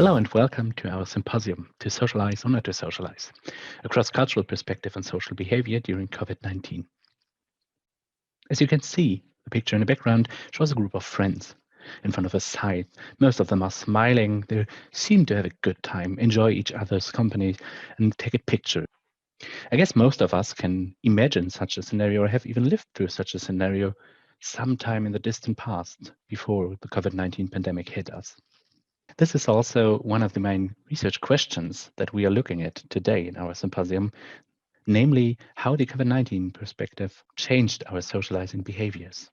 Hello and welcome to our symposium, To Socialize or Not to Socialize, a cross-cultural perspective on social behavior during COVID-19. As you can see, the picture in the background shows a group of friends in front of a site. Most of them are smiling, they seem to have a good time, enjoy each other's company and take a picture. I guess most of us can imagine such a scenario or have even lived through such a scenario sometime in the distant past before the COVID-19 pandemic hit us. This is also one of the main research questions that we are looking at today in our symposium, namely how the COVID-19 perspective changed our socializing behaviors.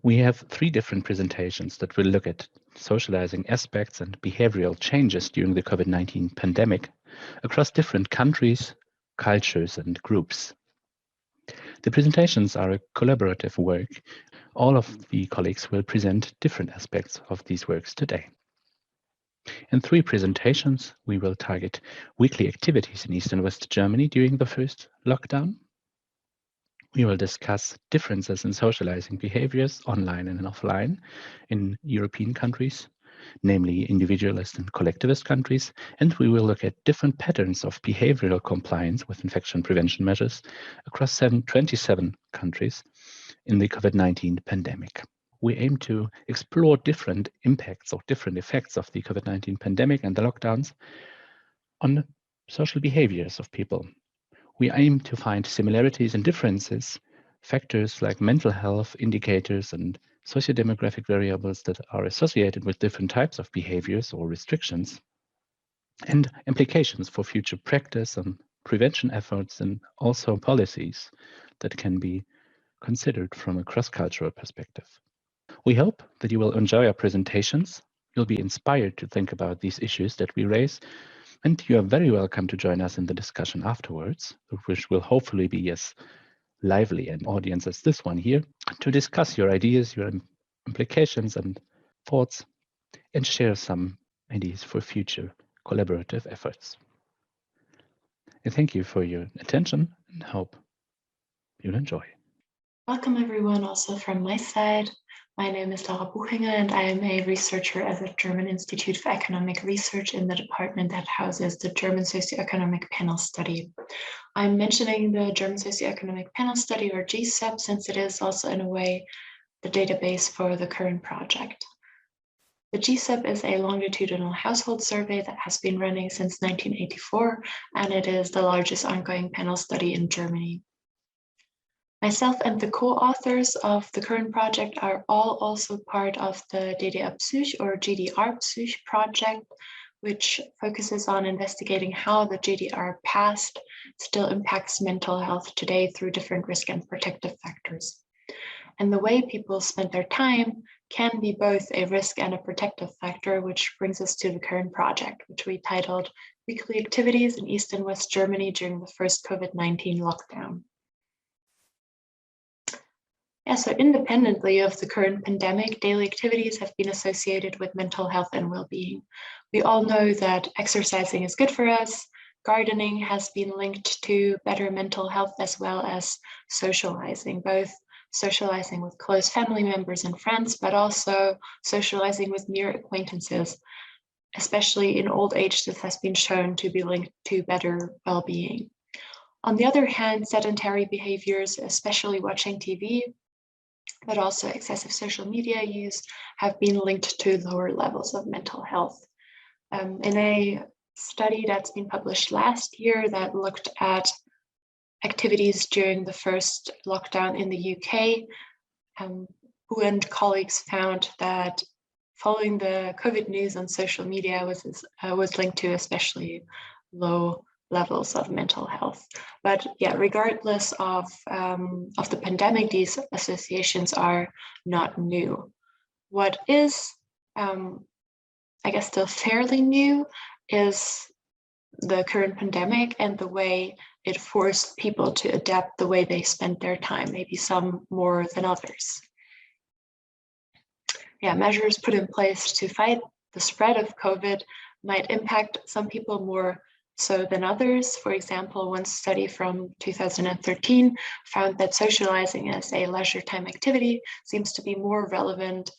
We have three different presentations that will look at socializing aspects and behavioral changes during the COVID-19 pandemic across different countries, cultures, and groups. The presentations are a collaborative work. All of the colleagues will present different aspects of these works today. In three presentations, we will target weekly activities in East and West Germany during the first lockdown. We will discuss differences in socializing behaviors online and offline in European countries, namely individualist and collectivist countries, and we will look at different patterns of behavioral compliance with infection prevention measures across 27 countries in the COVID-19 pandemic. We aim to explore different impacts or different effects of the COVID-19 pandemic and the lockdowns on social behaviors of people. We aim to find similarities and differences, factors like mental health indicators and sociodemographic variables that are associated with different types of behaviors or restrictions, and implications for future practice and prevention efforts and also policies that can be considered from a cross-cultural perspective. We hope that you will enjoy our presentations. You'll be inspired to think about these issues that we raise, and you are very welcome to join us in the discussion afterwards, which will hopefully be as lively an audience as this one here, to discuss your ideas, your implications and thoughts, and share some ideas for future collaborative efforts. I thank you for your attention and hope you'll enjoy. Welcome everyone also from my side. My name is Laura Buchinger and I am a researcher at the German Institute for Economic Research in the department that houses the German Socioeconomic Panel Study. I'm mentioning the German Socioeconomic Panel Study, or GSEP, since it is also in a way the database for the current project. The GSEP is a longitudinal household survey that has been running since 1984, and it is the largest ongoing panel study in Germany. Myself and the co-authors of the current project are all also part of the DDR Psych or GDR Psych project, which focuses on investigating how the GDR past still impacts mental health today through different risk and protective factors. And the way people spend their time can be both a risk and a protective factor, which brings us to the current project, which we titled Weekly Activities in East and West Germany during the first COVID-19 lockdown. So independently of the current pandemic, daily activities have been associated with mental health and well-being. We all know that exercising is good for us. Gardening has been linked to better mental health as well as socializing, both socializing with close family members and friends, but also socializing with mere acquaintances. Especially in old age, this has been shown to be linked to better well-being. On the other hand, sedentary behaviors, especially watching TV, but also excessive social media use, have been linked to lower levels of mental health. In a study that's been published last year that looked at activities during the first lockdown in the UK, Hu and colleagues found that following the COVID news on social media was linked to especially low levels of mental health. But yeah, regardless of the pandemic, these associations are not new. What is, I guess, still fairly new is the current pandemic and the way it forced people to adapt the way they spend their time, maybe some more than others. Yeah, measures put in place to fight the spread of COVID might impact some people more so than others. For example, one study from 2013 found that socializing as a leisure time activity seems to be more relevant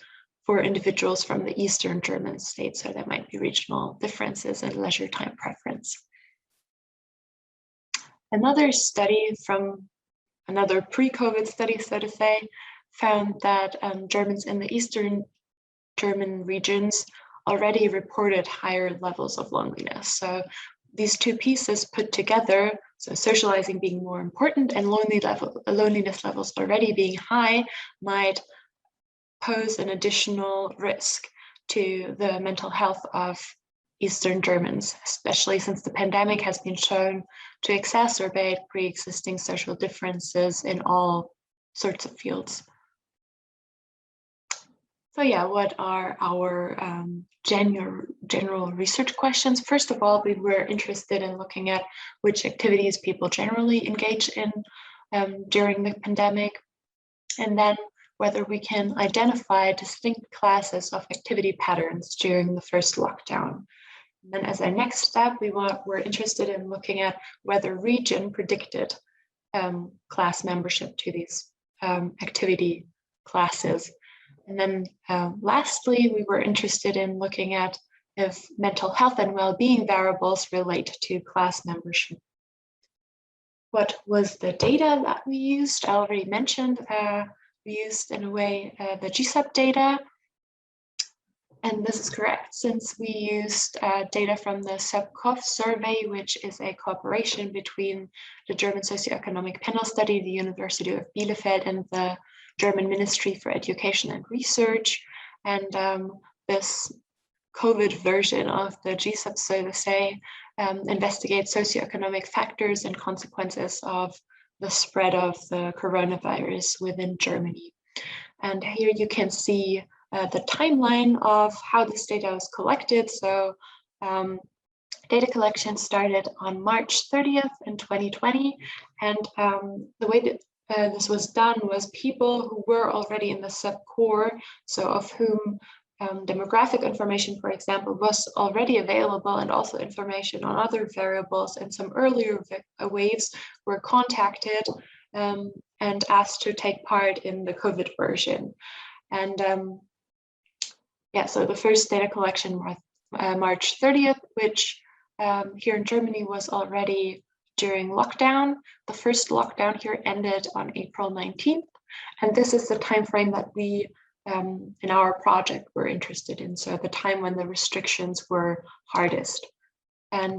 for individuals from the Eastern German states, so there might be regional differences in leisure time preference. Another study from another pre-COVID study, so to say, found that Germans in the Eastern German regions already reported higher levels of loneliness. So these two pieces put together, so socializing being more important and loneliness levels already being high, might pose an additional risk to the mental health of Eastern Germans, especially since the pandemic has been shown to exacerbate pre-existing social differences in all sorts of fields. So yeah, what are our general research questions? First of all, we were interested in looking at which activities people generally engage in during the pandemic, and then whether we can identify distinct classes of activity patterns during the first lockdown. And then as our next step, we're interested in looking at whether region predicted class membership to these activity classes. And then lastly, we were interested in looking at if mental health and well-being variables relate to class membership. What was the data that we used? I already mentioned we used in a way the GSAP data. And this is correct, since we used data from the SEPCOF survey, which is a cooperation between the German Socioeconomic Panel Study, the University of Bielefeld, and the German Ministry for Education and Research. And this COVID version of the GSAP, so to say, investigates socioeconomic factors and consequences of the spread of the coronavirus within Germany. And here you can see the timeline of how this data was collected. So data collection started on March 30th in 2020. And the way that this was done was people who were already in the subcore, so of whom demographic information, for example, was already available, and also information on other variables and some earlier waves were contacted and asked to take part in the COVID version. And yeah, so the first data collection was March 30th, which here in Germany was already during lockdown. The first lockdown here ended on April 19th. And this is the time frame that we in our project were interested in. So the time when the restrictions were hardest. And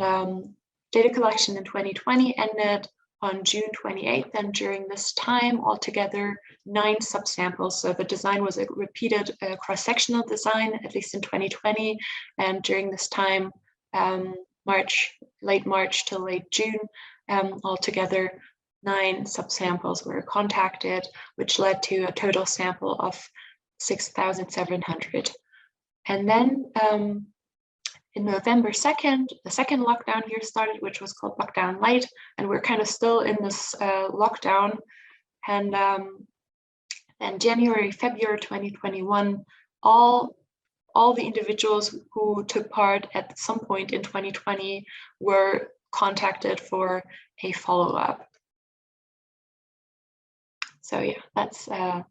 data collection in 2020 ended on June 28th, and during this time, altogether 9 subsamples. So the design was a repeated cross-sectional design, at least in 2020, and during this time, late March to late June, altogether 9 subsamples were contacted, which led to a total sample of 6,700. And then in November 2nd, the second lockdown here started, which was called Lockdown Light, and we're kind of still in this lockdown. And then January, February 2021, all the individuals who took part at some point in 2020 were contacted for a follow-up. So yeah, that's the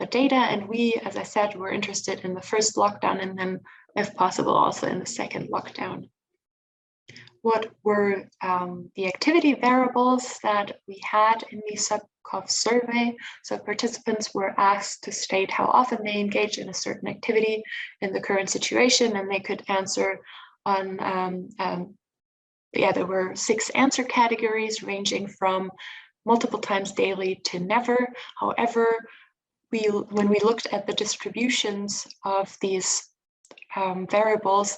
data. And we, as I said, were interested in the first lockdown, and then if possible, also in the second lockdown. What were the activity variables that we had in the SEPCOF survey? So participants were asked to state how often they engage in a certain activity in the current situation, and they could answer on, there were 6 answer categories ranging from multiple times daily to never. However, when we looked at the distributions of these variables,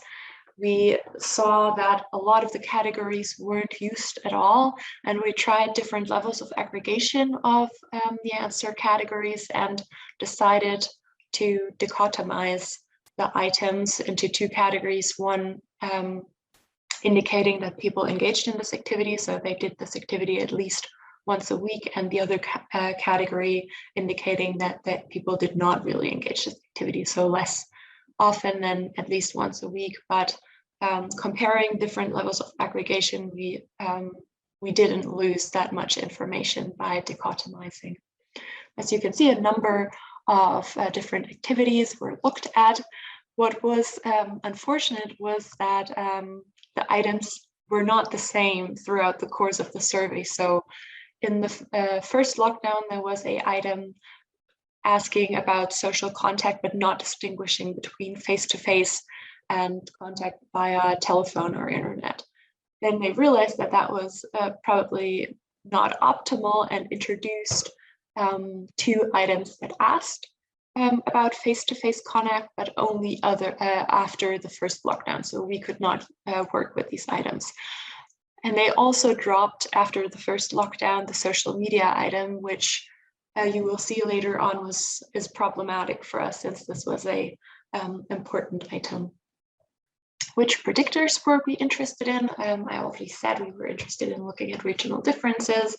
we saw that a lot of the categories weren't used at all, and we tried different levels of aggregation of the answer categories and decided to dichotomize the items into 2 categories. One indicating that people engaged in this activity, so they did this activity at least once a week, and the other category indicating that people did not really engage in this activity, so less often than at least once a week. But comparing different levels of aggregation, we didn't lose that much information by dichotomizing. As you can see, a number of different activities were looked at. What was unfortunate was that the items were not the same throughout the course of the survey. So in the first lockdown, there was an item asking about social contact, but not distinguishing between face-to-face and contact via telephone or internet. Then they realized that that was probably not optimal and introduced 2 items that asked about face-to-face contact, but only after the first lockdown. So we could not work with these items. And they also dropped after the first lockdown the social media item, which you will see later on is problematic for us, since this was a important item. Which predictors were we interested in? I already said we were interested in looking at regional differences.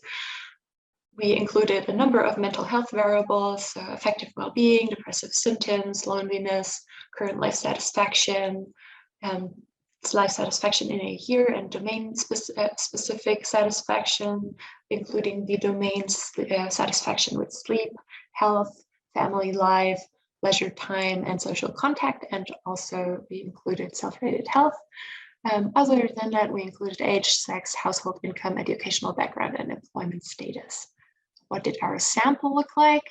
We included a number of mental health variables, affective well-being, depressive symptoms, loneliness, current life satisfaction in a year, and domain-specific satisfaction, including the domains satisfaction with sleep, health, family life, leisure time, and social contact, and also we included self-rated health. Other than that, we included age, sex, household income, educational background, and employment status. What did our sample look like?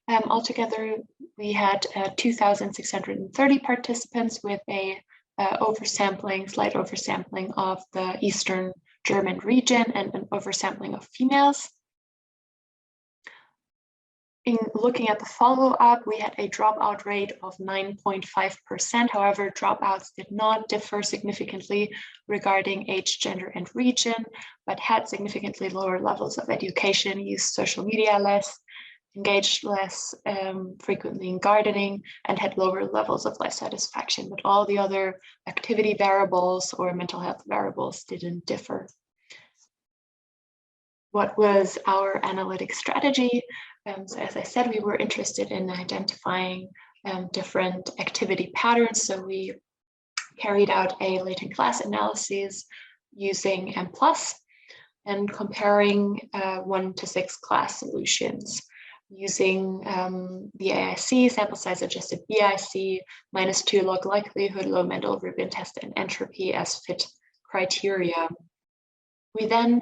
Altogether, we had 2,630 participants with a slight oversampling of the Eastern German region and an oversampling of females. In looking at the follow-up, we had a dropout rate of 9.5%. However, dropouts did not differ significantly regarding age, gender, and region, but had significantly lower levels of education, used social media less, engaged less frequently in gardening, and had lower levels of life satisfaction. But all the other activity variables or mental health variables didn't differ. What was our analytic strategy? So as I said, we were interested in identifying different activity patterns. So we carried out a latent class analysis using M+ and comparing 1 to 6 class solutions using the IAC, sample size adjusted BIC, -2 log likelihood, low Mendel Rubin test, and entropy as fit criteria. We then,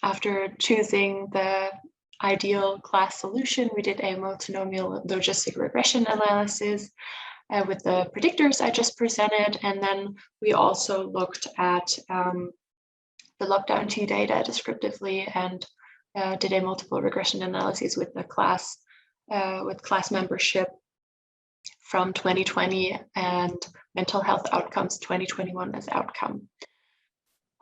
after choosing the ideal class solution, we did a multinomial logistic regression analysis with the predictors I just presented. And then we also looked at the lockdown 2 data descriptively and did a multiple regression analysis with the class, with class membership from 2020 and mental health outcomes 2021 as outcome.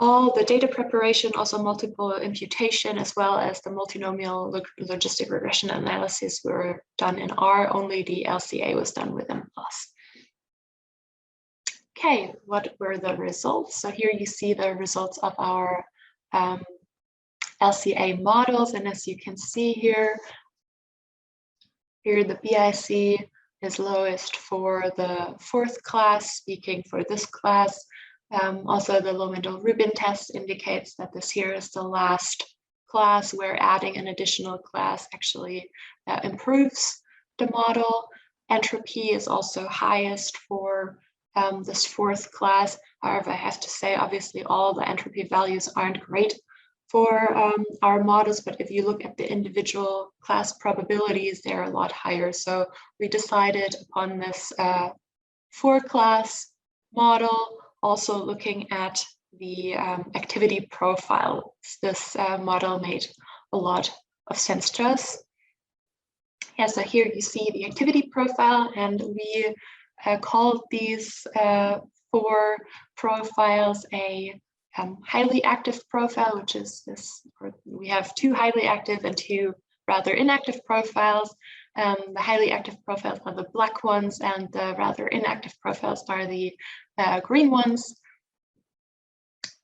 All the data preparation, also multiple imputation, as well as the multinomial logistic regression analysis were done in R, only the LCA was done with M+. Okay, what were the results? So here you see the results of our LCA models. And as you can see here the BIC is lowest for the 4th class, speaking for this class. Also, the low Mendel Rubin test indicates that this here is the last class where adding an additional class actually improves the model. Entropy is also highest for this 4th class. However, I have to say, obviously, all the entropy values aren't great for our models, but if you look at the individual class probabilities, they're a lot higher. So we decided upon this 4-class model, also looking at the activity profile. This model made a lot of sense to us. Yeah, so here you see the activity profile, and we called these 4 profiles a highly active profile, which is this, we have 2 highly active and 2 rather inactive profiles. The highly active profiles are the black ones, and the rather inactive profiles are the green ones.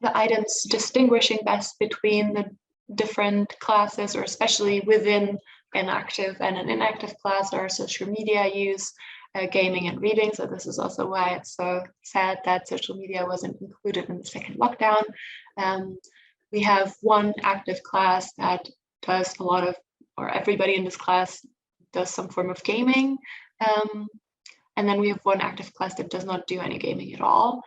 The items distinguishing best between the different classes, or especially within an active and an inactive class, are social media use, gaming, and reading. So this is also why it's so sad that social media wasn't included in the 2nd lockdown. We have 1 active class that does a lot of or everybody in this class does some form of gaming. And then we have one active class that does not do any gaming at all.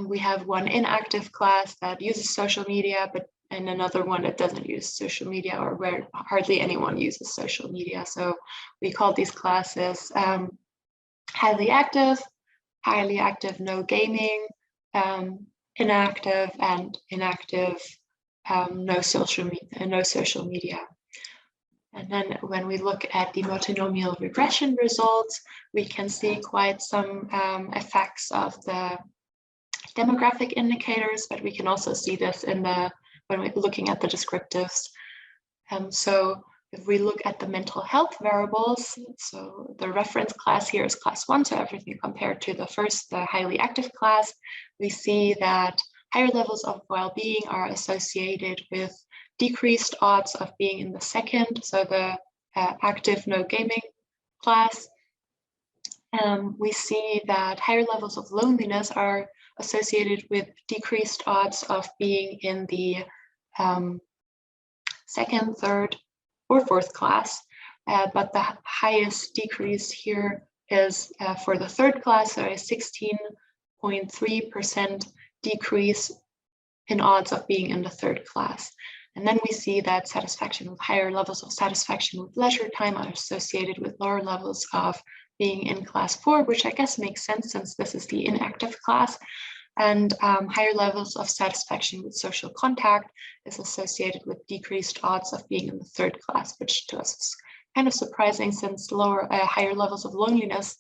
We have one inactive class that uses social media, and another one that doesn't use social media, or where hardly anyone uses social media. So we call these classes highly active, no gaming, inactive, and inactive, no social media. And then when we look at the multinomial regression results, we can see quite some effects of the demographic indicators, but we can also see this when we're looking at the descriptives. So if we look at the mental health variables, so the reference class here is class 1, so everything compared to the highly active class, we see that higher levels of well-being are associated with decreased odds of being in the second, so the active no gaming class. We see that higher levels of loneliness are associated with decreased odds of being in the second, third, or fourth class, but the highest decrease here is for the third class, so a 16.3% decrease in odds of being in the third class. And then we see that higher levels of satisfaction with leisure time are associated with lower levels of being in class 4, which I guess makes sense since this is the inactive class. And higher levels of satisfaction with social contact is associated with decreased odds of being in the third class, which to us is kind of surprising since higher levels of loneliness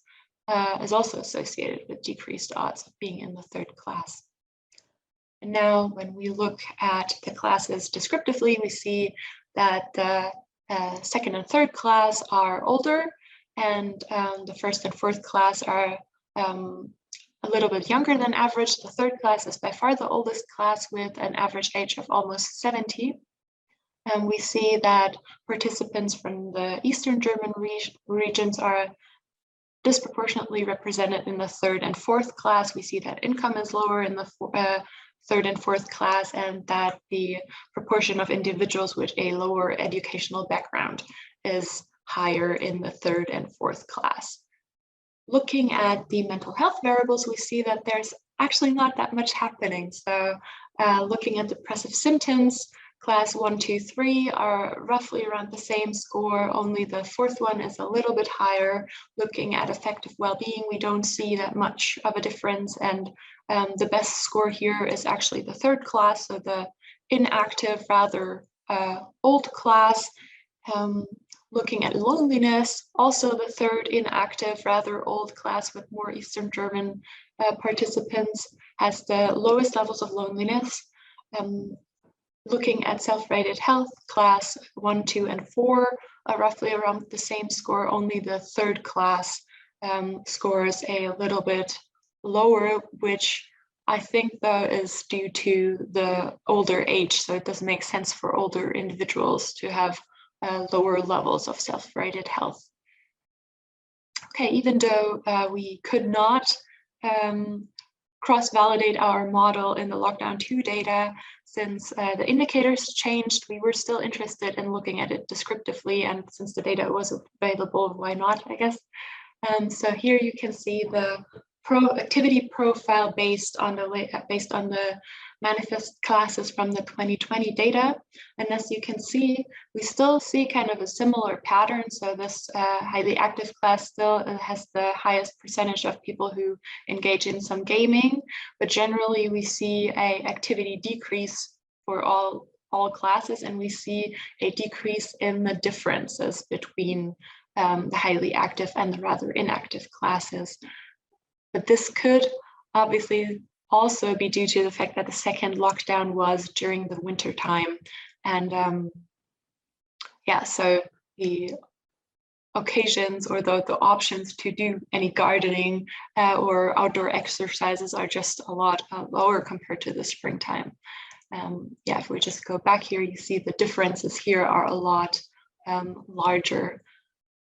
is also associated with decreased odds of being in the third class. And now when we look at the classes descriptively, we see that the second and third class are older, and the first and fourth class are a little bit younger than average. The third class is by far the oldest class with an average age of almost 70. And we see that participants from the Eastern German regions are disproportionately represented in the third and fourth class. We see that income is lower in the third and fourth class, and that the proportion of individuals with a lower educational background is higher in the third and fourth class. Looking at the mental health variables, we see that there's actually not that much happening. So looking at depressive symptoms, class 1, 2, 3 are roughly around the same score, only the fourth one is a little bit higher. Looking at affective well-being, we don't see that much of a difference, and the best score here is actually the third class, so the inactive, rather old class. Looking at loneliness, also the third inactive, rather old class with more Eastern German participants has the lowest levels of loneliness. Looking at self-rated health, class 1, 2, and 4 are roughly around the same score, only the third class scores a little bit lower, which I think though is due to the older age. So it does make sense for older individuals to have lower levels of self-rated health. Okay, even though we could not cross-validate our model in the lockdown 2 data, since the indicators changed, we were still interested in looking at it descriptively, and since the data was available, why not, I guess. So here you can see the activity profile based on the manifest classes from the 2020 data. And as you can see, we still see kind of a similar pattern. So this highly active class still has the highest percentage of people who engage in some gaming, but generally we see a activity decrease for all classes, and we see a decrease in the differences between the highly active and the rather inactive classes. But this could obviously also be due to the fact that the second lockdown was during the winter time. And yeah, so the occasions or the options to do any gardening or outdoor exercises are just a lot lower compared to the springtime. Yeah, if we just go back here, you see the differences here are a lot larger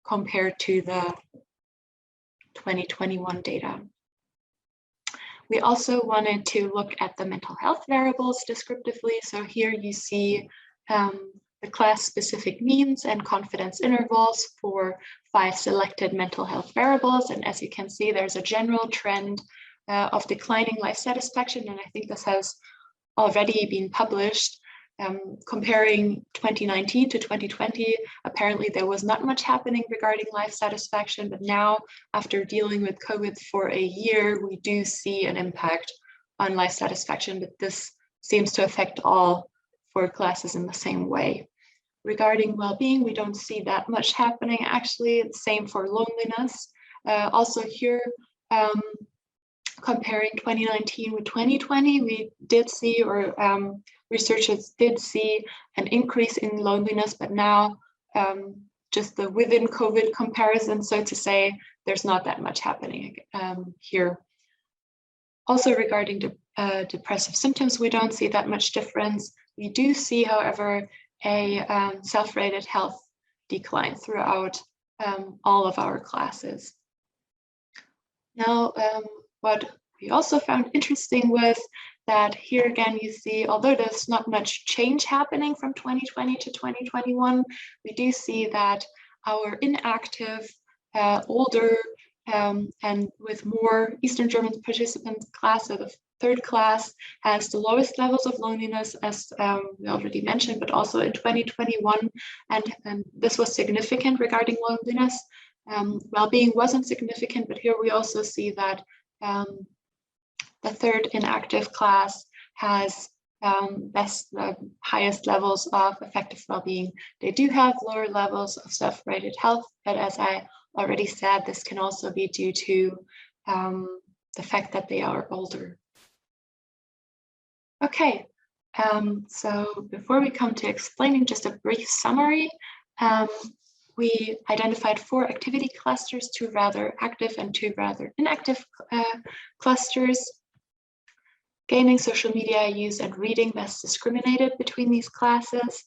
compared to the 2021 data. We also wanted to look at the mental health variables descriptively. So here you see the the class-specific means and confidence intervals for 5 selected mental health variables. And as you can see, there's a general trend of declining life satisfaction. And I think this has already been published. Comparing 2019 to 2020, apparently there was not much happening regarding life satisfaction, but now after dealing with COVID for a year, we do see an impact on life satisfaction, but this seems to affect all 4 classes in the same way. Regarding well-being, we don't see that much happening actually, same for loneliness. Also here, comparing 2019 with 2020, we did see, or researchers did see an increase in loneliness, but now just the within COVID comparison, so to say, there's not that much happening here. Also regarding depressive symptoms, we don't see that much difference. We do see, however, a self-rated health decline throughout all of our classes. Now, what we also found interesting was that here again, you see, although there's not much change happening from 2020 to 2021, we do see that our inactive, older, and with more Eastern German participants class, so the 3rd class, has the lowest levels of loneliness, as we already mentioned, but also in 2021. And this was significant regarding loneliness. Well-being wasn't significant, but here we also see that the 3rd inactive class has the highest levels of effective well-being. They do have lower levels of self-rated health, but as I already said, this can also be due to the fact that they are older. Okay, so before we come to explaining, just a brief summary. We identified 4 activity clusters, 2 rather active and 2 rather inactive clusters. Gaming, social media use, and reading best discriminated between these classes.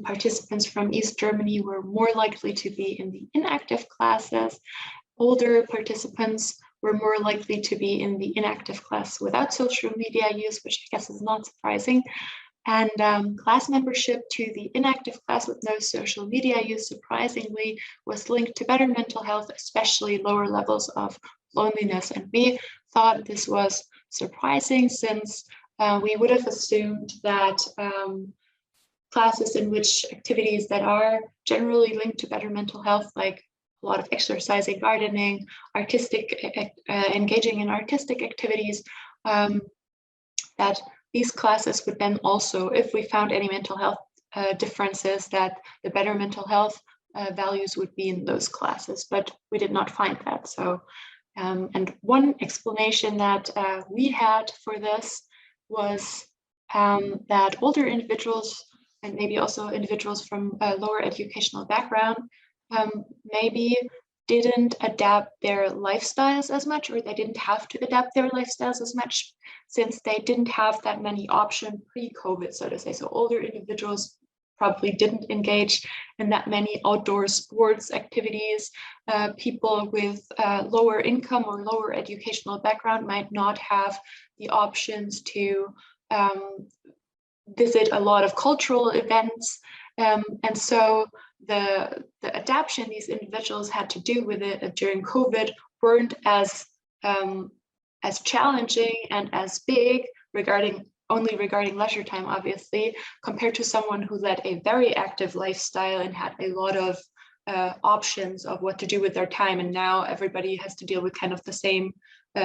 Participants from East Germany were more likely to be in the inactive classes. Older participants were more likely to be in the inactive class without social media use, which I guess is not surprising. And class membership to the inactive class with no social media use, surprisingly, was linked to better mental health, especially lower levels of loneliness. And we thought this was surprising, since we would have assumed that classes in which activities that are generally linked to better mental health, like a lot of exercising, gardening, engaging in artistic activities, that these classes would then also, if we found any mental health differences, that the better mental health values would be in those classes, but we did not find that. So, and one explanation that we had for this was that older individuals, and maybe also individuals from a lower educational background, maybe didn't adapt their lifestyles as much, or they didn't have to adapt their lifestyles as much, since they didn't have that many options pre-COVID, so to say. So older individuals probably didn't engage in that many outdoor sports activities. People with lower income or lower educational background might not have the options to visit a lot of cultural events. And so the adaptation these individuals had to do with it during COVID weren't as challenging and as big regarding leisure time, obviously, compared to someone who led a very active lifestyle and had a lot of options of what to do with their time. And now everybody has to deal with kind of the same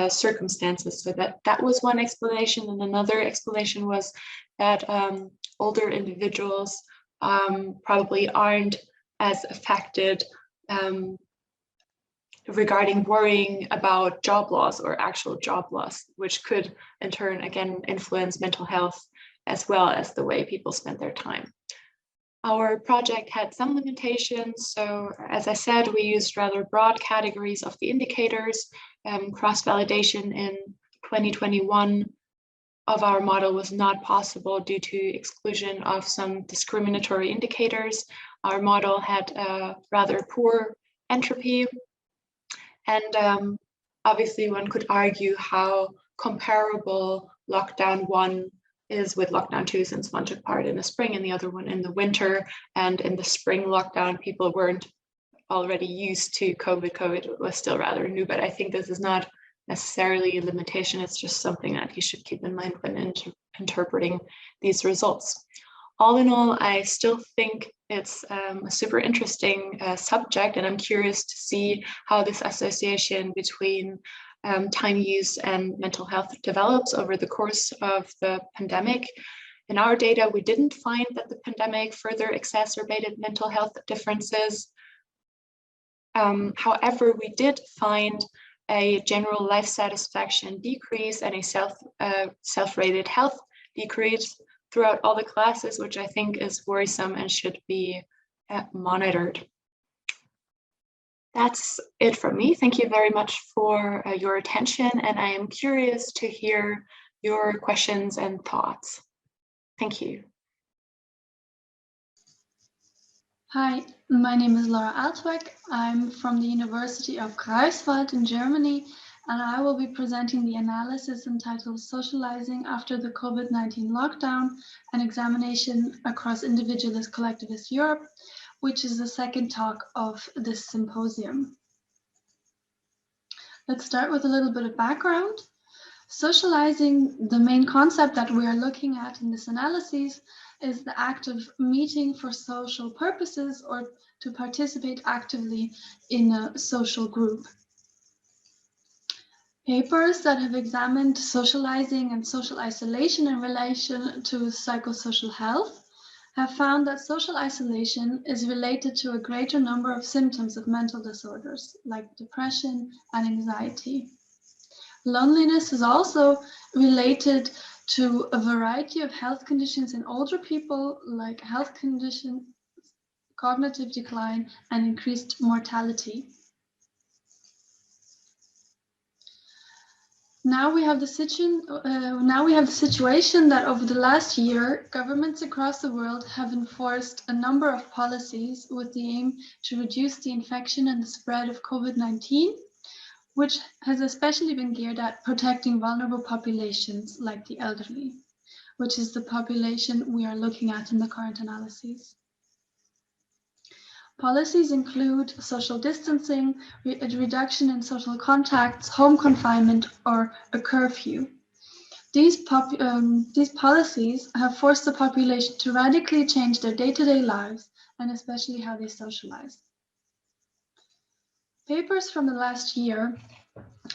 circumstances. So that was one explanation. And another explanation was that older individuals probably aren't as affected regarding worrying about job loss or actual job loss, which could in turn again influence mental health as well as the way people spend their time. Our project had some limitations. So as I said, we used rather broad categories of the indicators. Cross-validation in 2021 of our model was not possible due to exclusion of some discriminatory indicators. Our model had rather poor entropy. And obviously one could argue how comparable lockdown 1 is with lockdown 2, since one took part in the spring and the other one in the winter. And in the spring lockdown, people weren't already used to COVID. COVID was still rather new, but I think this is not necessarily a limitation. It's just something that you should keep in mind when interpreting these results. All in all, I still think it's a super interesting subject, and I'm curious to see how this association between time use and mental health develops over the course of the pandemic. In our data, we didn't find that the pandemic further exacerbated mental health differences. However, we did find a general life satisfaction decrease and a self-rated health decrease throughout all the classes, which I think is worrisome and should be monitored. That's it from me. Thank you very much for your attention, and I am curious to hear your questions and thoughts. Thank you. Hi, my name is Laura Altweg. I'm from the University of Greifswald in Germany, and I will be presenting the analysis entitled Socializing After the COVID-19 Lockdown, an Examination Across Individualist Collectivist Europe, which is the second talk of this symposium. Let's start with a little bit of background. Socializing, the main concept that we are looking at in this analysis, is the act of meeting for social purposes or to participate actively in a social group. Papers that have examined socializing and social isolation in relation to psychosocial health have found that social isolation is related to a greater number of symptoms of mental disorders like depression and anxiety. Loneliness is also related to a variety of health conditions in older people, like health conditions, cognitive decline, and increased mortality. Now we have the situation that over the last year, governments across the world have enforced a number of policies with the aim to reduce the infection and the spread of COVID-19, which has especially been geared at protecting vulnerable populations like the elderly, which is the population we are looking at in the current analyses. Policies include social distancing, a reduction in social contacts, home confinement, or a curfew. These policies have forced the population to radically change their day-to-day lives and especially how they socialize. Papers from the last year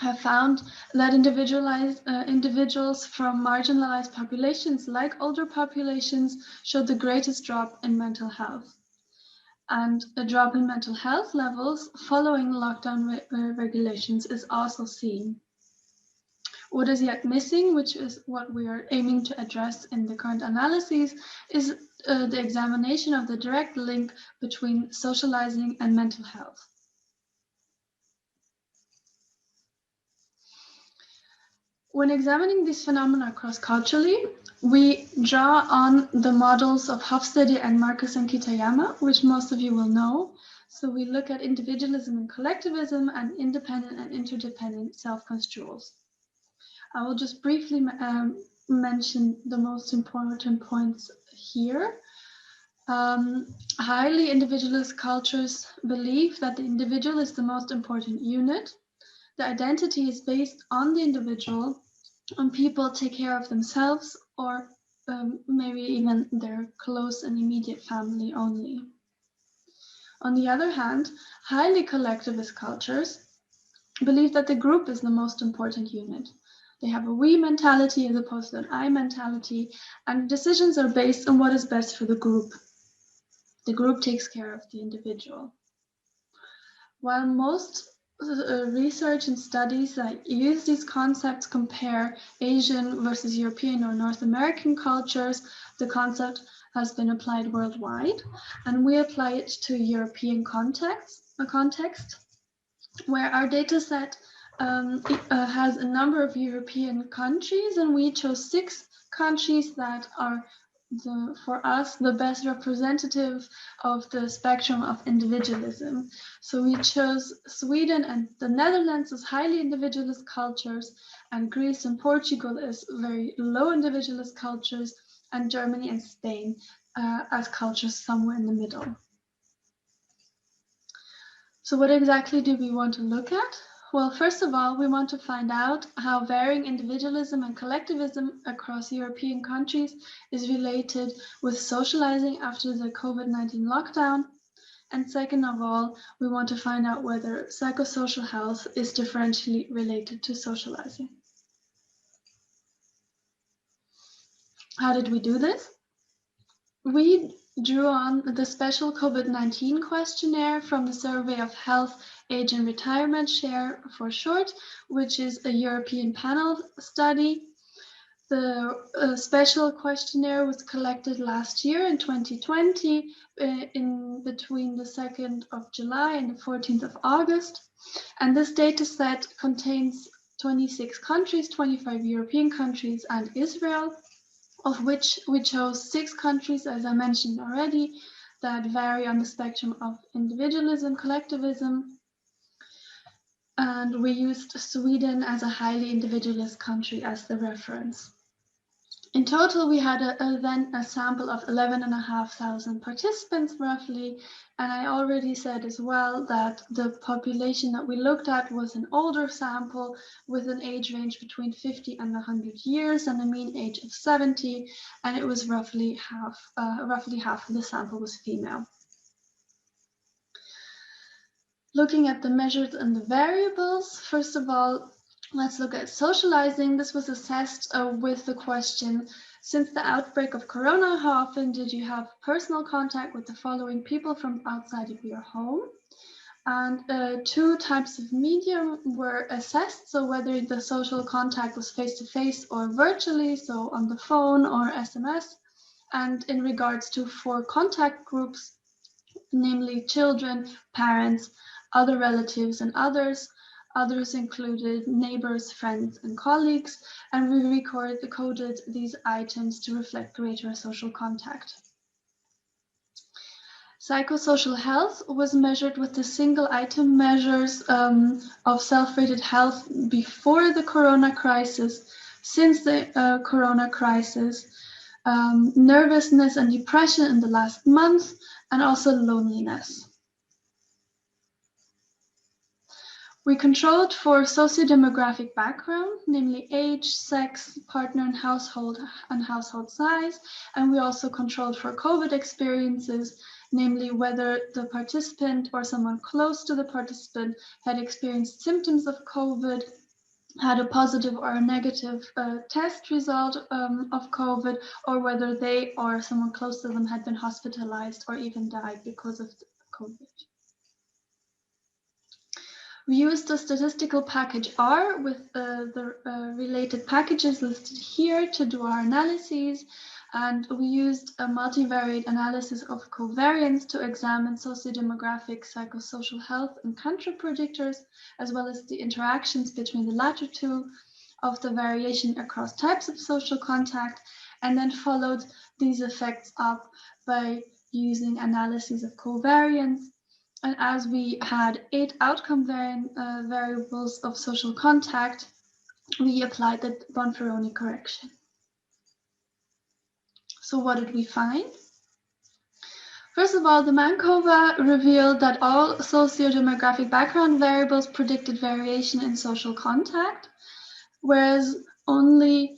have found that individuals from marginalized populations like older populations showed the greatest drop in mental health. And a drop in mental health levels following lockdown regulations is also seen. What is yet missing, which is what we are aiming to address in the current analyses, is the examination of the direct link between socializing and mental health. When examining these phenomena cross-culturally, we draw on the models of Hofstede and Marcus and Kitayama, which most of you will know. So we look at individualism and collectivism and independent and interdependent self-construals. I will just briefly mention the most important points here. Highly individualist cultures believe that the individual is the most important unit. The identity is based on the individual, and people take care of themselves or maybe even their close and immediate family only. On the other hand, highly collectivist cultures believe that the group is the most important unit. They have a we mentality as opposed to an I mentality, and decisions are based on what is best for the group. The group takes care of the individual. While most research and studies that use these concepts compare Asian versus European or North American cultures, the concept has been applied worldwide, and we apply it to European context where our data set has a number of European countries, and we chose 6 countries that are for us the best representative of the spectrum of individualism. So we chose Sweden and the Netherlands as highly individualist cultures, and Greece and Portugal as very low individualist cultures, and Germany and Spain as cultures somewhere in the middle. So what exactly do we want to look at? Well, first of all, we want to find out how varying individualism and collectivism across European countries is related with socializing after the COVID-19 lockdown. And second of all, we want to find out whether psychosocial health is differentially related to socializing. How did we do this? We drew on the special COVID-19 questionnaire from the Survey of Health, Age and Retirement, SHARE for short, which is a European panel study. The special questionnaire was collected last year in 2020 in between the 2nd of July and the 14th of August. And this data set contains 26 countries, 25 European countries and Israel, of which we chose 6 countries, as I mentioned already, that vary on the spectrum of individualism, collectivism, and we used Sweden as a highly individualist country as the reference. In total, we had then a sample of 11,500 participants roughly, and I already said as well that the population that we looked at was an older sample with an age range between 50 and 100 years and a mean age of 70, and it was roughly half of the sample was female. Looking at the measures and the variables, first of all, let's look at socializing. This was assessed with the question, since the outbreak of corona, how often did you have personal contact with the following people from outside of your home? And 2 types of medium were assessed, so whether the social contact was face-to-face or virtually, so on the phone or SMS. And in regards to 4 contact groups, namely children, parents, other relatives, and others. Others included neighbors, friends, and colleagues, and we coded these items to reflect greater social contact. Psychosocial health was measured with the single item measures of self-rated health before the corona crisis, since the corona crisis, nervousness and depression in the last month, and also loneliness. We controlled for socio-demographic background, namely age, sex, partner and household size, and we also controlled for COVID experiences, namely whether the participant or someone close to the participant had experienced symptoms of COVID, had a positive or a negative test result of COVID, or whether they or someone close to them had been hospitalized or even died because of COVID. We used the statistical package R with the related packages listed here to do our analyses, and we used a multivariate analysis of covariance to examine socio-demographic, psychosocial health and country predictors, as well as the interactions between the latter 2 of the variation across types of social contact, and then followed these effects up by using analysis of covariance. And as we had 8 outcome variables of social contact, we applied the Bonferroni correction. So what did we find? First of all, the Mankova revealed that all socio-demographic background variables predicted variation in social contact, whereas only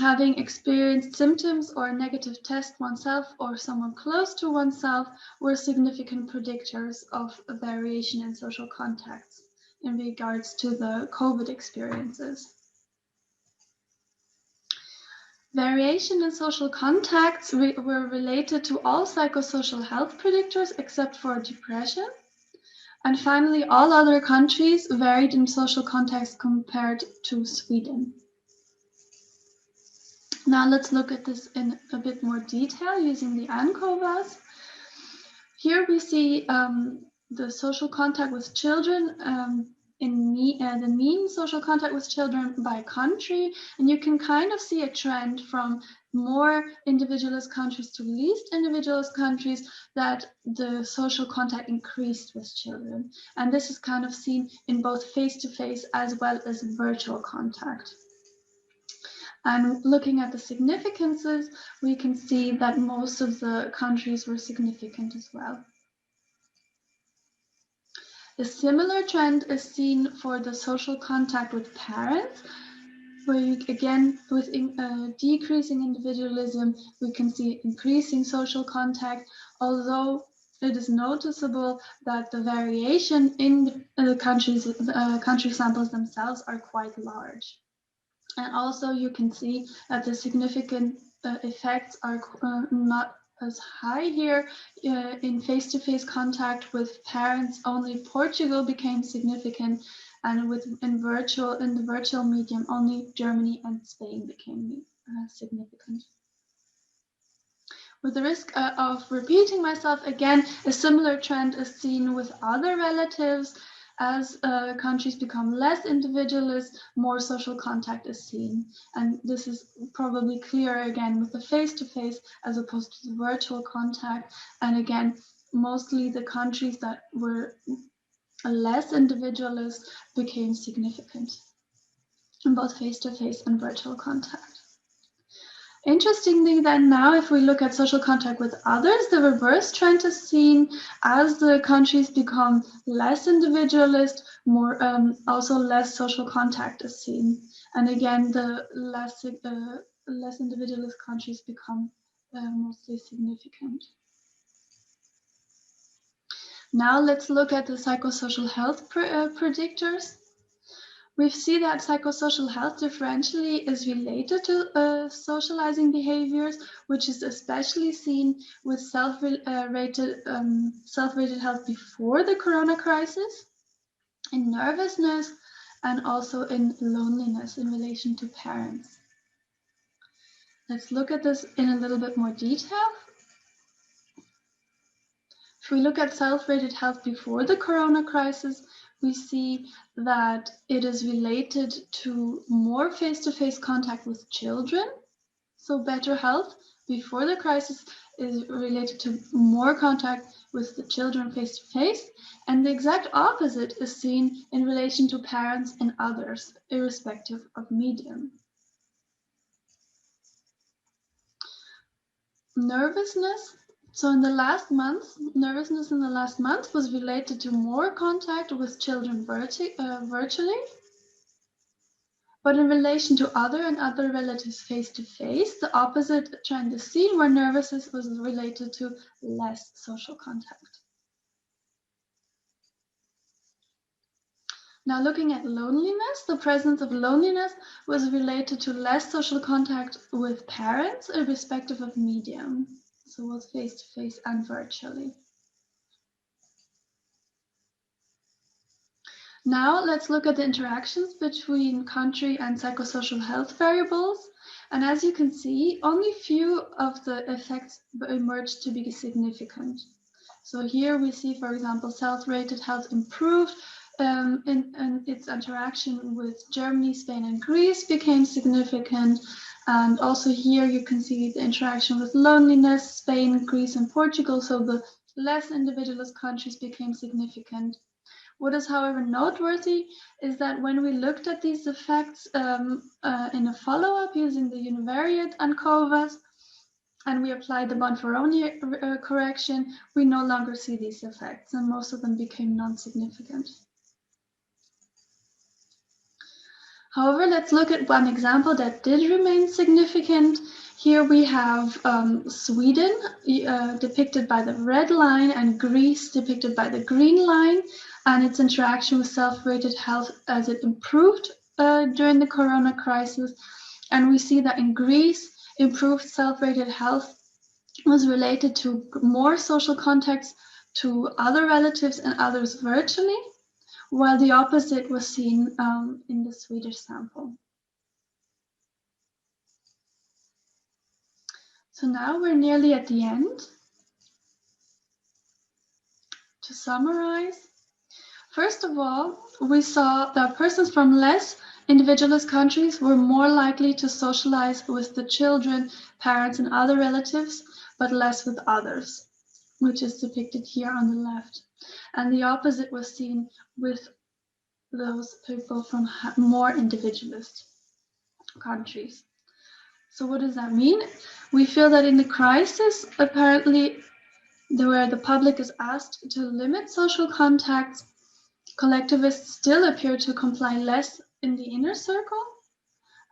having experienced symptoms or a negative test oneself or someone close to oneself were significant predictors of variation in social contacts in regards to the COVID experiences. Variation in social contacts were related to all psychosocial health predictors except for depression. And finally, all other countries varied in social contacts compared to Sweden. Now let's look at this in a bit more detail using the ANCOVAs. Here we see the social contact with children the mean social contact with children by country, and you can kind of see a trend from more individualist countries to least individualist countries that the social contact increased with children. And this is kind of seen in both face-to-face as well as virtual contact. And looking at the significances, we can see that most of the countries were significant as well. A similar trend is seen for the social contact with parents, where you, again, with decreasing individualism, we can see increasing social contact, although it is noticeable that the variation in the country samples themselves are quite large. And also you can see that the significant effects are not as high here. In face-to-face contact with parents, only Portugal became significant, and in the virtual medium, only Germany and Spain became significant. With the risk of repeating myself again, a similar trend is seen with other relatives. As countries become less individualist, more social contact is seen. And this is probably clearer again with the face-to-face as opposed to the virtual contact. And again, mostly the countries that were less individualist became significant in both face-to-face and virtual contact. Interestingly, then now, if we look at social contact with others, the reverse trend is seen as the countries become less individualist, also less social contact is seen. And again, the less individualist countries become mostly significant. Now let's look at the psychosocial health predictors. We see that psychosocial health differentially is related to socializing behaviors, which is especially seen with self-rated health before the corona crisis, in nervousness, and also in loneliness in relation to parents. Let's look at this in a little bit more detail. If we look at self-rated health before the corona crisis, we see that it is related to more face-to-face contact with children. So better health before the crisis is related to more contact with the children face-to-face. And the exact opposite is seen in relation to parents and others, irrespective of medium. Nervousness. So in the last month, nervousness in the last month was related to more contact with children virtually. But in relation to other relatives face-to-face, the opposite trend is seen, where nervousness was related to less social contact. Now looking at loneliness, the presence of loneliness was related to less social contact with parents, irrespective of medium. So both face-to-face and virtually. Now let's look at the interactions between country and psychosocial health variables. And as you can see, only few of the effects emerged to be significant. So here we see, for example, self-rated health improved in its interaction with Germany, Spain, and Greece became significant. And also here you can see the interaction with loneliness, Spain, Greece, and Portugal. So the less individualist countries became significant. What is, however, noteworthy is that when we looked at these effects in a follow-up using the univariate ANCOVAs, and we applied the Bonferroni correction, we no longer see these effects, and most of them became non-significant. However, let's look at one example that did remain significant. Here we have Sweden depicted by the red line and Greece depicted by the green line, and its interaction with self-rated health as it improved during the corona crisis. And we see that in Greece, improved self-rated health was related to more social contacts to other relatives and others virtually, while the opposite was seen in the Swedish sample. So now we're nearly at the end. To summarize, First of all, we saw that persons from less individualist countries were more likely to socialize with the children, parents, and other relatives, but less with others, which is depicted here on the left. And the opposite was seen with those people from more individualist countries. So what does that mean? We feel that in the crisis, apparently, where the public is asked to limit social contacts, collectivists still appear to comply less in the inner circle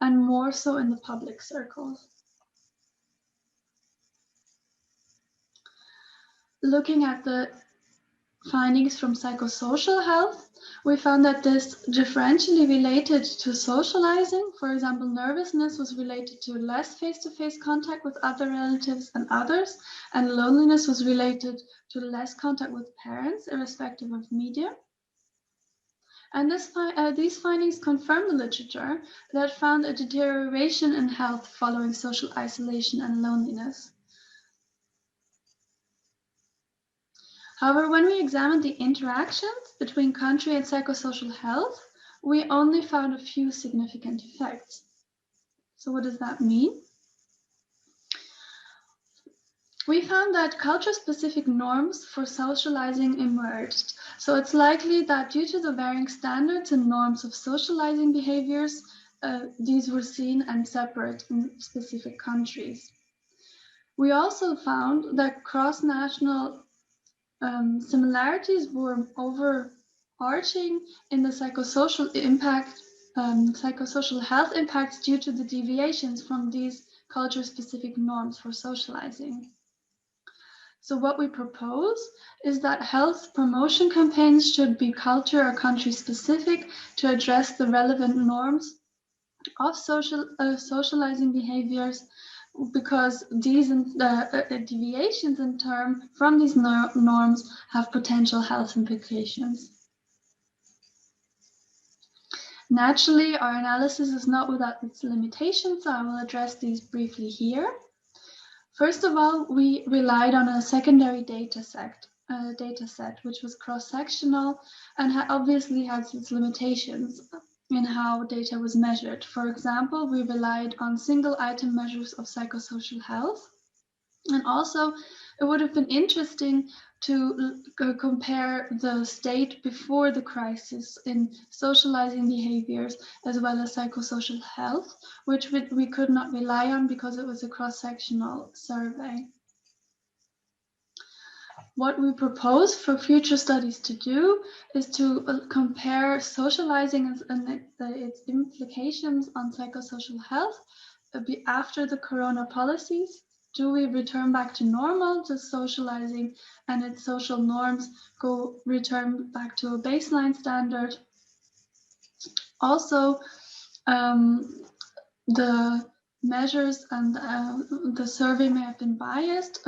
and more so in the public circle. Looking at the findings from psychosocial health, we found that this differentially related to socializing. For example, nervousness was related to less face-to-face contact with other relatives and others, and loneliness was related to less contact with parents, irrespective of media. And these findings confirm the literature that found a deterioration in health following social isolation and loneliness. However, when we examined the interactions between country and psychosocial health, we only found a few significant effects. So what does that mean? We found that culture-specific norms for socializing emerged. So it's likely that due to the varying standards and norms of socializing behaviors, these were seen and separate in specific countries. We also found that cross-national similarities were overarching in the psychosocial impact, psychosocial health impacts due to the deviations from these culture-specific norms for socializing. So what we propose is that health promotion campaigns should be culture or country specific to address the relevant norms of socializing behaviors, because these deviations in term from these norms have potential health implications. Naturally, our analysis is not without its limitations, so I will address these briefly here. First of all, we relied on a secondary data set, which was cross-sectional and obviously has its limitations in how data was measured. For example, we relied on single item measures of psychosocial health. And also, it would have been interesting to compare the state before the crisis in socializing behaviors as well as psychosocial health, which we could not rely on because it was a cross-sectional survey. What we propose for future studies to do is to compare socializing and its implications on psychosocial health after the corona policies. Do we return back to normal, to socializing and its social norms return back to a baseline standard? Also, the measures and the survey may have been biased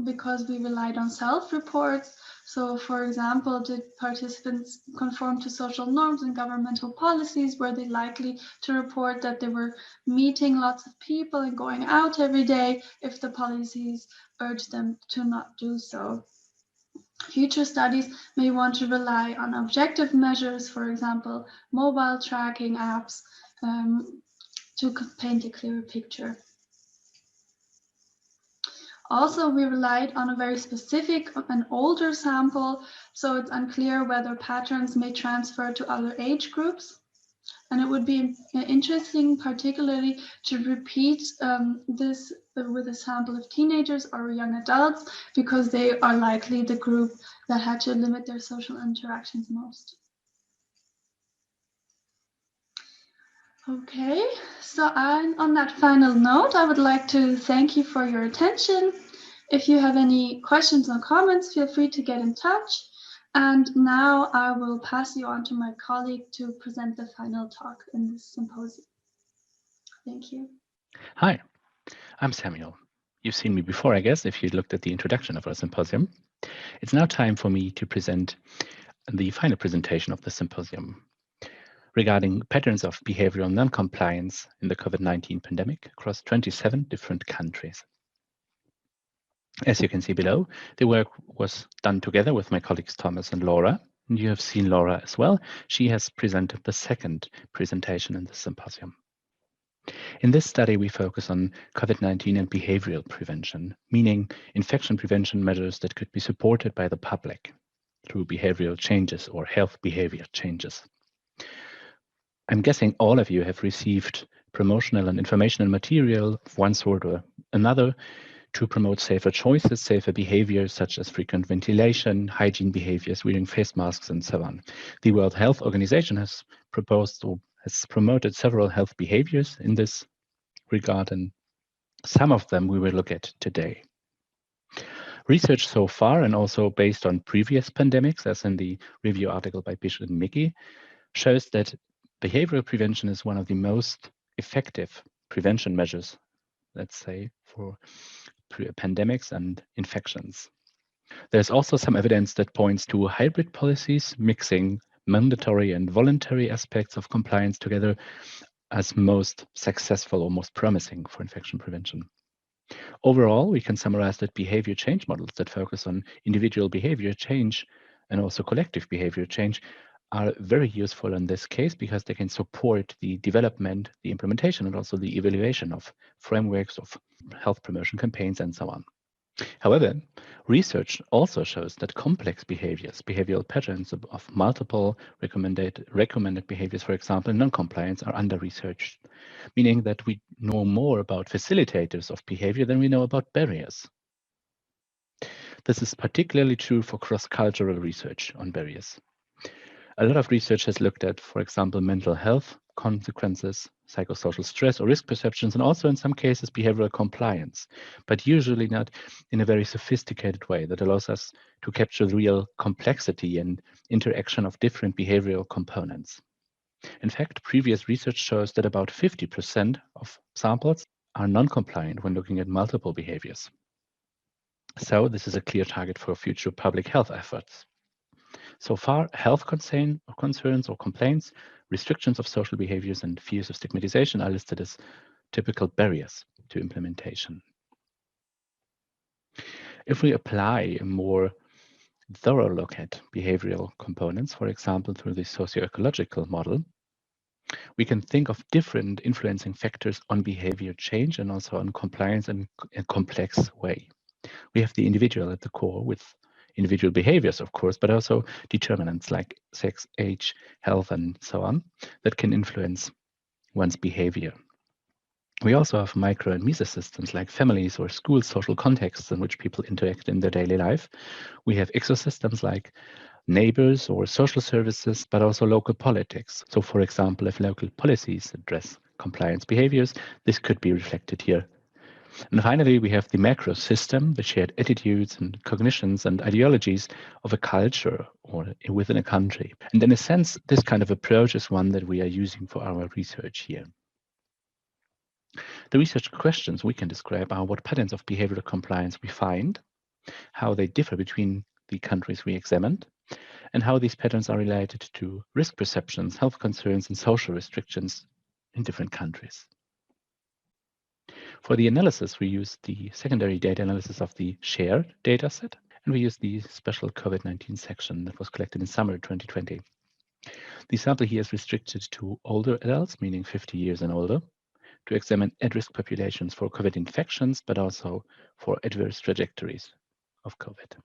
because we relied on self-reports. So, for example, did participants conform to social norms and governmental policies? Were they likely to report that they were meeting lots of people and going out every day if the policies urged them to not do so? Future studies may want to rely on objective measures, for example, mobile tracking apps, to paint a clearer picture. Also, we relied on a very specific and older sample, so it's unclear whether patterns may transfer to other age groups. And it would be interesting, particularly, to repeat this with a sample of teenagers or young adults, because they are likely the group that had to limit their social interactions most. Okay, so on that final note, I would like to thank you for your attention. If you have any questions or comments, feel free to get in touch. And now I will pass you on to my colleague to present the final talk in this symposium. Thank you. Hi, I'm Samuel. You've seen me before, I guess, if you looked at the introduction of our symposium. It's now time for me to present the final presentation of the symposium regarding patterns of behavioral non-compliance in the COVID-19 pandemic across 27 different countries. As you can see below, the work was done together with my colleagues Thomas and Laura, You have seen Laura as well. She has presented the second presentation in the symposium. In this study, we focus on COVID-19 and behavioral prevention, meaning infection prevention measures that could be supported by the public through behavioral changes or health behavior changes. I'm guessing all of you have received promotional and informational material of one sort or another to promote safer choices, safer behaviors such as frequent ventilation, hygiene behaviors, wearing face masks, and so on. The World Health Organization has proposed or has promoted several health behaviors in this regard, and some of them we will look at today. Research so far, and also based on previous pandemics, as in the review article by Bishop and Mickey, shows that behavioral prevention is one of the most effective prevention measures, let's say, for pandemics and infections. There's also some evidence that points to hybrid policies, mixing mandatory and voluntary aspects of compliance together as most successful or most promising for infection prevention. Overall, we can summarize that behavior change models that focus on individual behavior change and also collective behavior change are very useful in this case because they can support the development, the implementation, and also the evaluation of frameworks of health promotion campaigns and so on. However, research also shows that complex behaviors, behavioral patterns of multiple recommended behaviors, for example, non-compliance, are under-researched, meaning that we know more about facilitators of behavior than we know about barriers. This is particularly true for cross-cultural research on barriers. A lot of research has looked at, for example, mental health consequences, psychosocial stress or risk perceptions, and also in some cases behavioral compliance, but usually not in a very sophisticated way that allows us to capture the real complexity and interaction of different behavioral components. In fact, previous research shows that about 50% of samples are non-compliant when looking at multiple behaviors. So this is a clear target for future public health efforts. So far, health concerns or complaints, restrictions of social behaviors, and fears of stigmatization are listed as typical barriers to implementation. If we apply a more thorough look at behavioral components, for example, through the socio-ecological model, we can think of different influencing factors on behavior change and also on compliance in a complex way. We have the individual at the core with individual behaviors, of course, but also determinants like sex, age, health, and so on that can influence one's behavior. We also have micro and meso systems like families or school social contexts in which people interact in their daily life. We have exosystems like neighbors or social services, but also local politics. So, for example, if local policies address compliance behaviors, this could be reflected here. And finally, we have the macro system, the shared attitudes and cognitions and ideologies of a culture or within a country. And in a sense, this kind of approach is one that we are using for our research here. The research questions we can describe are what patterns of behavioral compliance we find, how they differ between the countries we examined, and how these patterns are related to risk perceptions, health concerns, and social restrictions in different countries. For the analysis, we use the secondary data analysis of the shared data set, and we use the special COVID-19 section that was collected in summer 2020. The sample here is restricted to older adults, meaning 50 years and older, to examine at-risk populations for COVID infections, but also for adverse trajectories of COVID.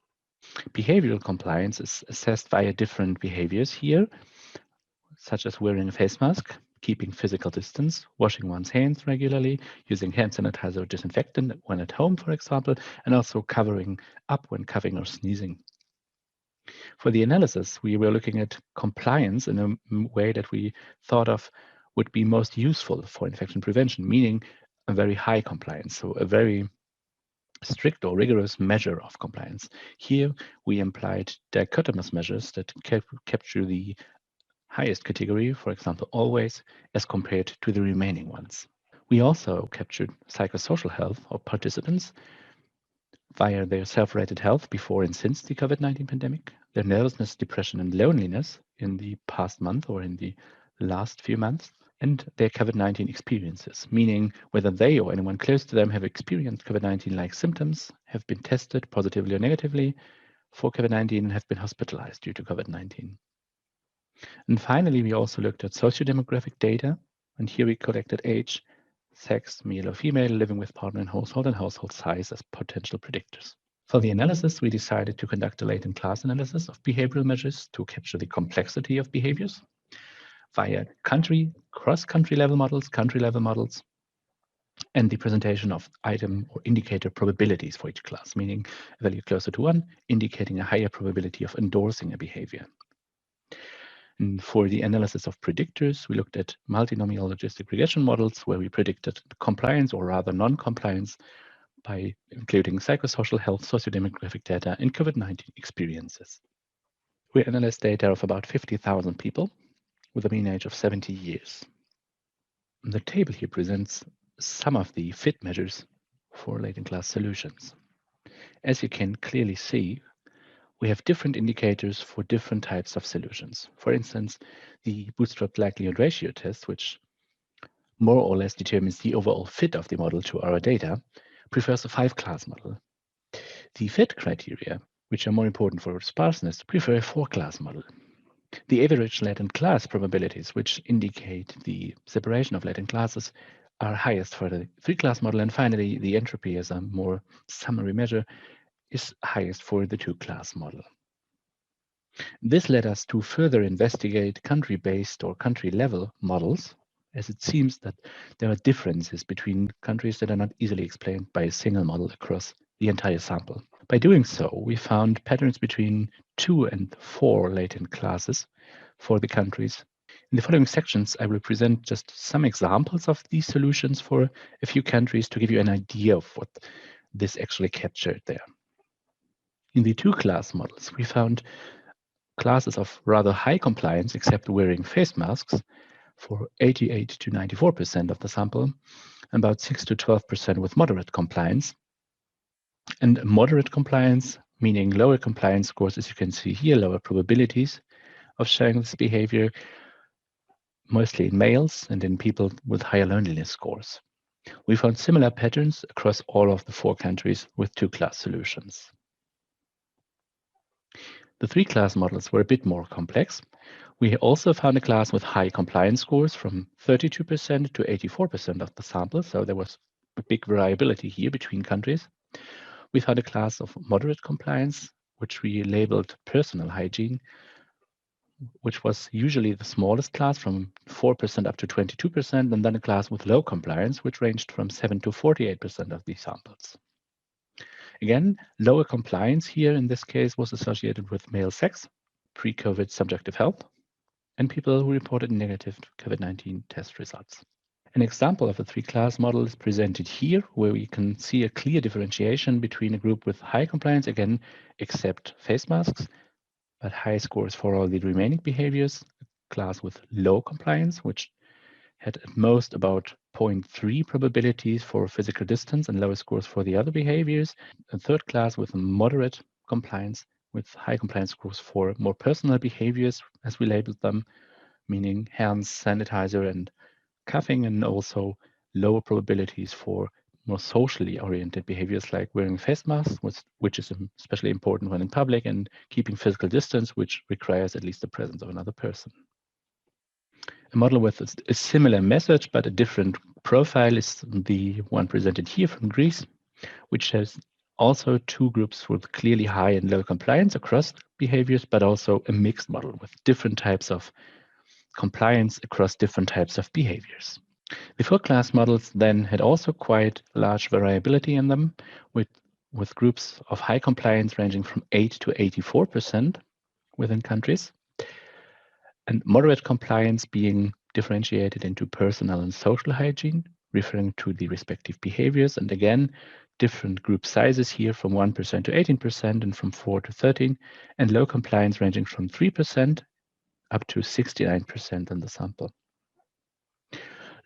Behavioral compliance is assessed via different behaviors here, such as wearing a face mask, keeping physical distance, washing one's hands regularly, using hand sanitizer or disinfectant when at home, for example, and also covering up when coughing or sneezing. For the analysis, we were looking at compliance in a way that we thought of would be most useful for infection prevention, meaning a very high compliance, so a very strict or rigorous measure of compliance. Here, we applied dichotomous measures that capture the highest category, for example, always, as compared to the remaining ones. We also captured psychosocial health of participants via their self-rated health before and since the COVID-19 pandemic, their nervousness, depression, and loneliness in the past month or in the last few months, and their COVID-19 experiences, meaning whether they or anyone close to them have experienced COVID-19-like symptoms, have been tested positively or negatively, for COVID-19 and have been hospitalized due to COVID-19. And finally, we also looked at socio-demographic data, and here we collected age, sex, male or female, living with partner in household, and household size as potential predictors. For the analysis, we decided to conduct a latent class analysis of behavioral measures to capture the complexity of behaviors via cross-country level models, country level models, and the presentation of item or indicator probabilities for each class, meaning a value closer to 1, indicating a higher probability of endorsing a behavior. And for the analysis of predictors, we looked at multinomial logistic regression models where we predicted compliance or rather non-compliance by including psychosocial health, sociodemographic data, and COVID-19 experiences. We analyzed data of about 50,000 people with a mean age of 70 years. The table here presents some of the fit measures for latent class solutions. As you can clearly see, we have different indicators for different types of solutions. For instance, the bootstrap likelihood ratio test, which more or less determines the overall fit of the model to our data, prefers a 5-class model. The fit criteria, which are more important for sparseness, prefer a 4-class model. The average latent class probabilities, which indicate the separation of latent classes, are highest for the 3-class model. And finally, the entropy as a more summary measure is highest for the 2-class model. This led us to further investigate country-based or country-level models, as it seems that there are differences between countries that are not easily explained by a single model across the entire sample. By doing so, we found patterns between 2 and 4 latent classes for the countries. In the following sections, I will present just some examples of these solutions for a few countries to give you an idea of what this actually captured there. In the 2-class models, we found classes of rather high compliance, except wearing face masks, for 88 to 94% of the sample, about 6 to 12% with moderate compliance. And moderate compliance, meaning lower compliance scores, as you can see here, lower probabilities of showing this behavior, mostly in males and in people with higher loneliness scores. We found similar patterns across all of the 4 countries with 2-class solutions. The 3-class models were a bit more complex. We also found a class with high compliance scores from 32% to 84% of the sample, so there was a big variability here between countries. We found a class of moderate compliance, which we labeled personal hygiene, which was usually the smallest class from 4% up to 22%, and then a class with low compliance, which ranged from 7 to 48% of these samples. Again, lower compliance here in this case was associated with male sex, pre-COVID subjective health, and people who reported negative COVID-19 test results. An example of a 3-class model is presented here, where we can see a clear differentiation between a group with high compliance, again, except face masks, but high scores for all the remaining behaviors, a class with low compliance, which had at most about 0.3 probabilities for physical distance and lower scores for the other behaviors. A 3rd class with moderate compliance with high compliance scores for more personal behaviors, as we labeled them, meaning hands, sanitizer, and coughing, and also lower probabilities for more socially oriented behaviors like wearing face masks, which is especially important when in public, and keeping physical distance, which requires at least the presence of another person. A model with a similar message but a different profile is the one presented here from Greece, which has also 2 groups with clearly high and low compliance across behaviors, but also a mixed model with different types of compliance across different types of behaviors. The 4-class models then had also quite large variability in them, with groups of high compliance ranging from 8 to 84% within countries, and moderate compliance being differentiated into personal and social hygiene, referring to the respective behaviors. And again, different group sizes here from 1% to 18% and from 4 to 13, and low compliance ranging from 3% up to 69% in the sample.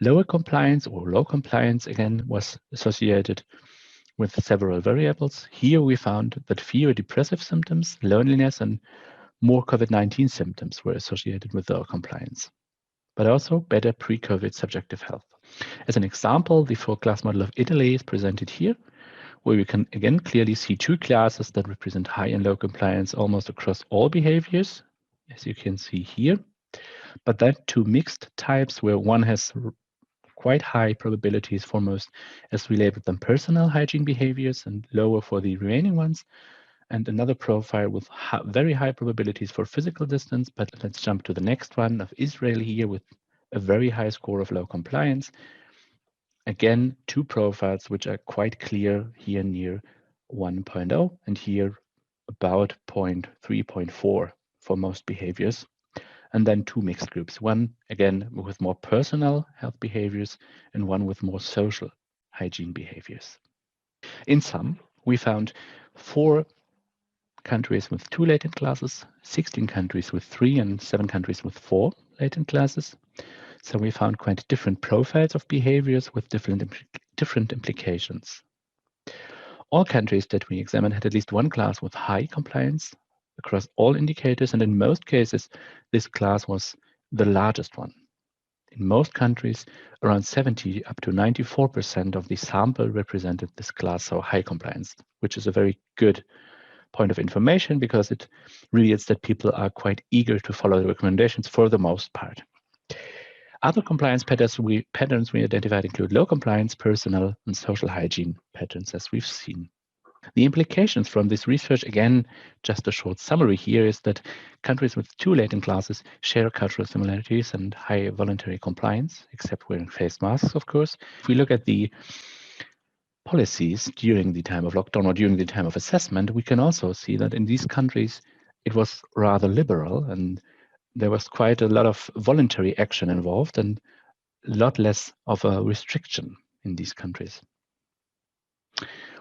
Lower compliance or low compliance, again, was associated with several variables. Here we found that fewer depressive symptoms, loneliness, and more COVID-19 symptoms were associated with lower compliance, but also better pre-COVID subjective health. As an example, the 4-class model of Italy is presented here, where we can again clearly see two classes that represent high and low compliance almost across all behaviors, as you can see here. But then two mixed types where one has quite high probabilities for most, as we labeled them, personal hygiene behaviors, and lower for the remaining ones. And another profile with very high probabilities for physical distance. But let's jump to the next one of Israel here with a very high score of low compliance. Again, two profiles which are quite clear here near 1.0 and here about 0.3, 0.4 for most behaviors. And then two mixed groups, one again with more personal health behaviors and one with more social hygiene behaviors. In sum, we found 4 countries with 2 latent classes, 16 countries with 3, and 7 countries with 4 latent classes. So we found quite different profiles of behaviors with different implications. All countries that we examined had at least one class with high compliance across all indicators, and in most cases, this class was the largest one. In most countries, around 70 up to 94% of the sample represented this class, so high compliance, which is a very good point of information because it reveals that people are quite eager to follow the recommendations for the most part. Other compliance patterns we identified include low compliance, personal, and social hygiene patterns, as we've seen. The implications from this research, again, just a short summary here, is that countries with 2 latent classes share cultural similarities and high voluntary compliance, except wearing face masks, of course. If we look at the policies during the time of lockdown or during the time of assessment, we can also see that in these countries, it was rather liberal and there was quite a lot of voluntary action involved and a lot less of a restriction in these countries.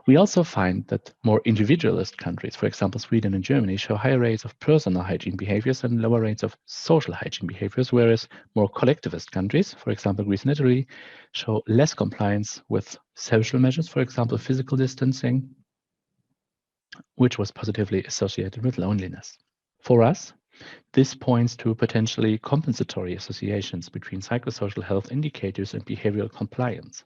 We also find that more individualist countries, for example, Sweden and Germany, show higher rates of personal hygiene behaviors and lower rates of social hygiene behaviors, whereas more collectivist countries, for example, Greece and Italy, show less compliance with social measures, for example, physical distancing, which was positively associated with loneliness. For us, this points to potentially compensatory associations between psychosocial health indicators and behavioral compliance.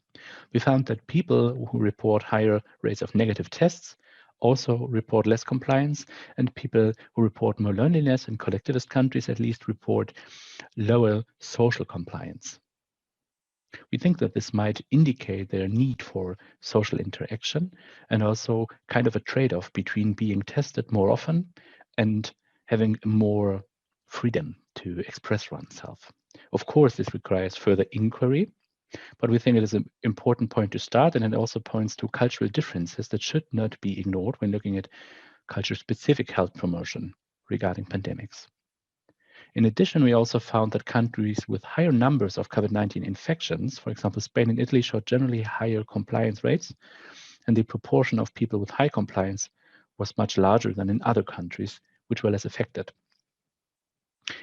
We found that people who report higher rates of negative tests also report less compliance, and people who report more loneliness in collectivist countries at least report lower social compliance. We think that this might indicate their need for social interaction and also kind of a trade-off between being tested more often and having more freedom to express oneself. Of course, this requires further inquiry, but we think it is an important point to start, and it also points to cultural differences that should not be ignored when looking at culture-specific health promotion regarding pandemics. In addition, we also found that countries with higher numbers of COVID-19 infections, for example, Spain and Italy, showed generally higher compliance rates, and the proportion of people with high compliance was much larger than in other countries which were less affected.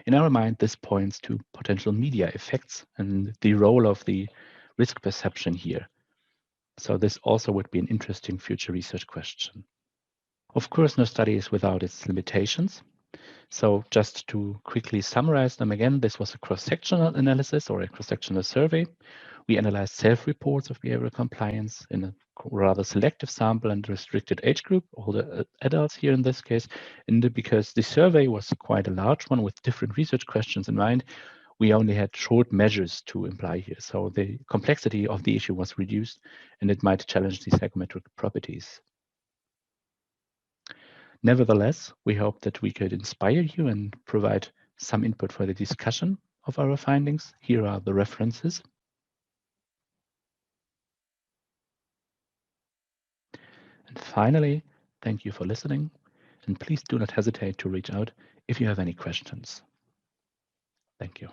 In our mind, this points to potential media effects and the role of the risk perception here. So this also would be an interesting future research question. Of course, no study is without its limitations. So just to quickly summarize them again, this was a cross-sectional analysis or a cross-sectional survey. We analyzed self-reports of behavioral compliance in a rather selective sample and restricted age group, older adults here in this case. And because the survey was quite a large one with different research questions in mind, we only had short measures to imply here. So the complexity of the issue was reduced and it might challenge the psychometric properties. Nevertheless, we hope that we could inspire you and provide some input for the discussion of our findings. Here are the references. And finally, thank you for listening, and please do not hesitate to reach out if you have any questions. Thank you.